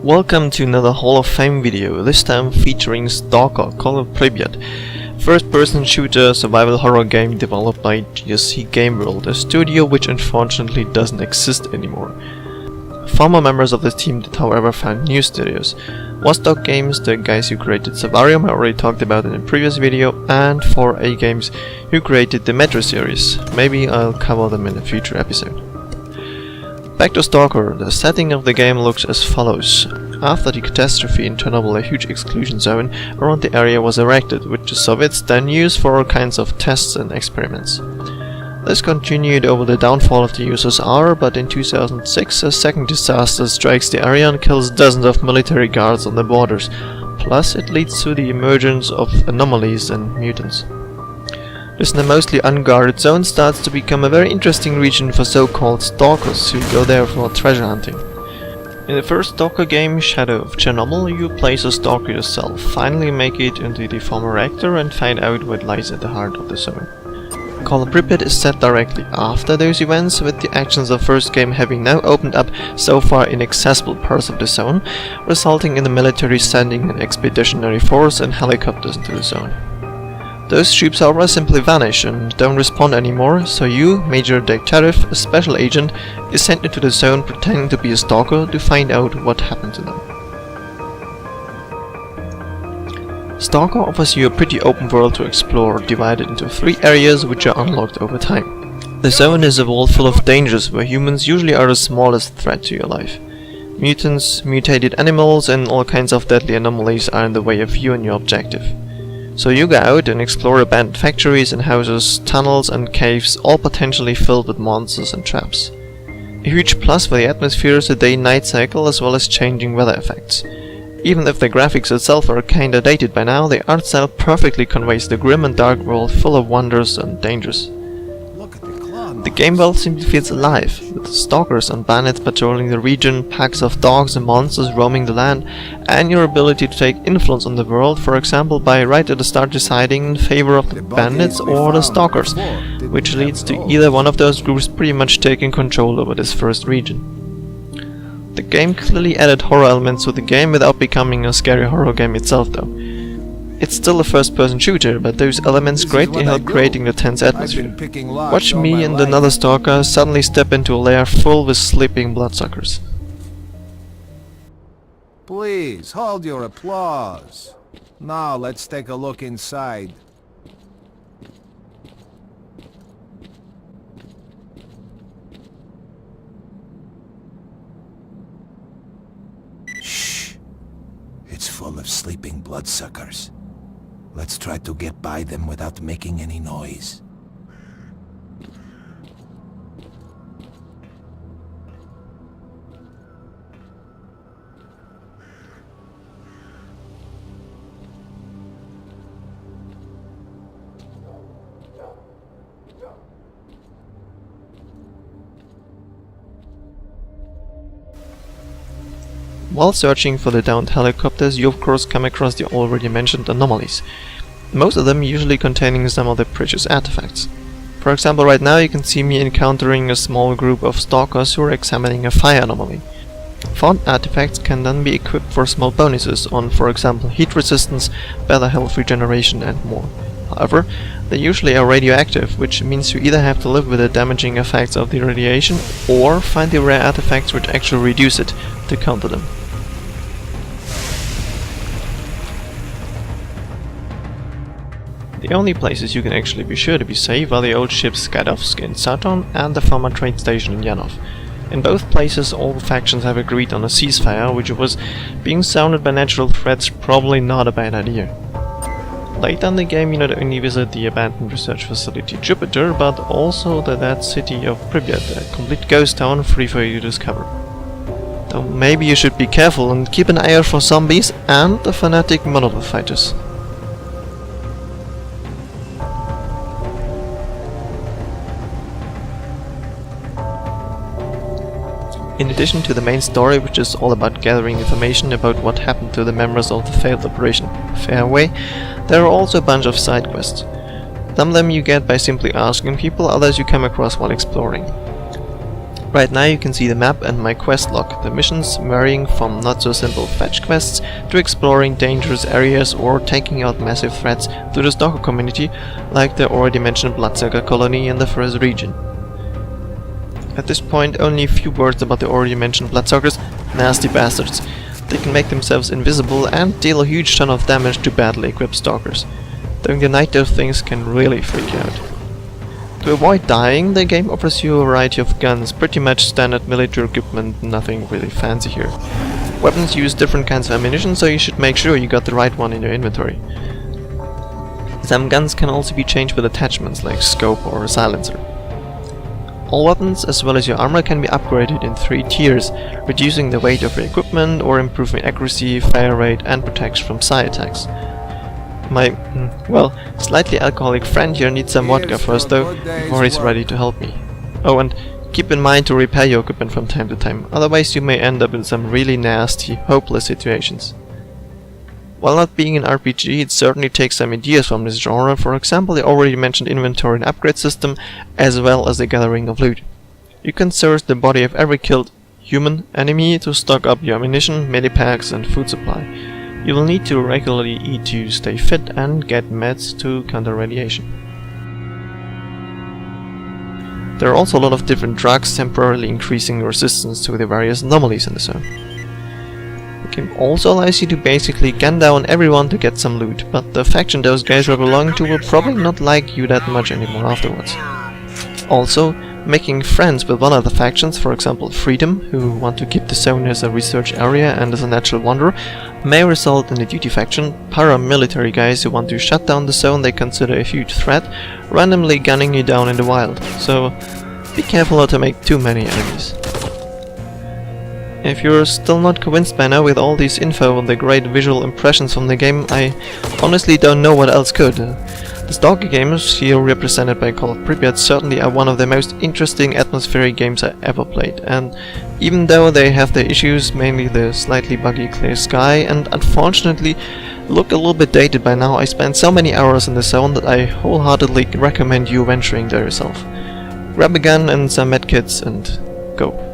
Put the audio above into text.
Welcome to another Hall of Fame video, this time featuring Stalker, called Pripyat, first-person shooter survival horror game developed by GSC Game World, a studio which unfortunately doesn't exist anymore. Former members of the team did however found new studios. Vostok Games, the guys who created Delirium, I already talked about in a previous video, and 4A Games, who created the Metro series. Maybe I'll cover them in a future episode. Back to Stalker, the setting of the game looks as follows. After the catastrophe in Chernobyl, a huge exclusion zone around the area was erected, which the Soviets then used for all kinds of tests and experiments. This continued over the downfall of the USSR, but in 2006 a second disaster strikes the area and kills dozens of military guards on the borders, plus it leads to the emergence of anomalies and mutants. This now mostly unguarded zone starts to become a very interesting region for so-called stalkers who go there for treasure hunting. In the first Stalker game, Shadow of Chernobyl, you play as a stalker yourself, finally make it into the former reactor and find out what lies at the heart of the zone. Call of Pripyat is set directly after those events, with the actions of first game having now opened up so far inaccessible parts of the zone, resulting in the military sending an expeditionary force and helicopters into the zone. Those troops however simply vanish and don't respond anymore, so you, Major Detective, a special agent, is sent into the zone pretending to be a stalker to find out what happened to them. Stalker offers you a pretty open world to explore, divided into 3 areas which are unlocked over time. The zone is a world full of dangers where humans usually are the smallest threat to your life. Mutants, mutated animals and all kinds of deadly anomalies are in the way of you and your objective. So you go out and explore abandoned factories and houses, tunnels and caves, all potentially filled with monsters and traps. A huge plus for the atmosphere is the day-night cycle as well as changing weather effects. Even if the graphics itself are kinda dated by now, the art style perfectly conveys the grim and dark world full of wonders and dangers. The game world simply feels alive, with stalkers and bandits patrolling the region, packs of dogs and monsters roaming the land, and your ability to take influence on the world, for example by right at the start deciding in favor of the bandits or the stalkers, which leads to either one of those groups pretty much taking control over this first region. The game clearly added horror elements to the game without becoming a scary horror game itself though. It's still a first-person shooter, but those elements greatly help creating the tense atmosphere. Watch me and another stalker suddenly step into a lair full with sleeping bloodsuckers. Please, hold your applause. Now let's take a look inside. Shh! It's full of sleeping bloodsuckers. Let's try to get by them without making any noise. While searching for the downed helicopters, you of course come across the already mentioned anomalies, most of them usually containing some of the precious artifacts. For example, right now you can see me encountering a small group of stalkers who are examining a fire anomaly. Found artifacts can then be equipped for small bonuses on, for example, heat resistance, better health regeneration and more. However, they usually are radioactive, which means you either have to live with the damaging effects of the radiation or find the rare artifacts which actually reduce it to counter them. The only places you can actually be sure to be safe are the old ships Skadovsk in Saturn and the former trade station in Yanov. In both places all factions have agreed on a ceasefire, which was, being surrounded by natural threats, probably not a bad idea. Later in the game you not only visit the abandoned research facility Jupiter, but also the dead city of Pripyat, a complete ghost town free for you to discover. Though maybe you should be careful and keep an eye out for zombies and the fanatic monolith fighters. In addition to the main story, which is all about gathering information about what happened to the members of the failed Operation Fairway, there are also a bunch of side quests. Some of them you get by simply asking people, others you come across while exploring. Right now you can see the map and my quest log, the missions varying from not so simple fetch quests to exploring dangerous areas or taking out massive threats to the Stalker community, like the already mentioned Bloodsucker colony in the first region. At this point, only a few words about the already mentioned Bloodsuckers. Nasty bastards. They can make themselves invisible and deal a huge ton of damage to badly equipped Stalkers. During the night those things can really freak you out. To avoid dying, the game offers you a variety of guns, pretty much standard military equipment, nothing really fancy here. Weapons use different kinds of ammunition, so you should make sure you got the right one in your inventory. Some guns can also be changed with attachments like scope or a silencer. All weapons, as well as your armor, can be upgraded in 3 tiers, reducing the weight of your equipment or improving accuracy, fire rate and protection from psi attacks. My, well, slightly alcoholic friend here needs some vodka first though, before he's ready to help me. Oh, and keep in mind to repair your equipment from time to time, otherwise you may end up in some really nasty, hopeless situations. While not being an RPG, it certainly takes some ideas from this genre, for example the already mentioned inventory and upgrade system, as well as the gathering of loot. You can search the body of every killed human enemy to stock up your ammunition, medipacks and food supply. You will need to regularly eat to stay fit and get meds to counter radiation. There are also a lot of different drugs temporarily increasing resistance to the various anomalies in the zone. The game also allows you to basically gun down everyone to get some loot, but the faction those guys will belong to will probably not like you that much anymore afterwards. Also, making friends with one of the factions, for example Freedom, who want to keep the zone as a research area and as a natural wanderer, may result in the Duty faction, paramilitary guys who want to shut down the zone they consider a huge threat, randomly gunning you down in the wild, so be careful not to make too many enemies. If you're still not convinced by now with all these info and the great visual impressions from the game, I honestly don't know what else could. The Stalker games, here represented by Call of Pripyat, certainly are one of the most interesting atmospheric games I ever played, and even though they have their issues, mainly the slightly buggy clear sky, and unfortunately look a little bit dated by now, I spent so many hours in the zone that I wholeheartedly recommend you venturing there yourself. Grab a gun and some medkits and go.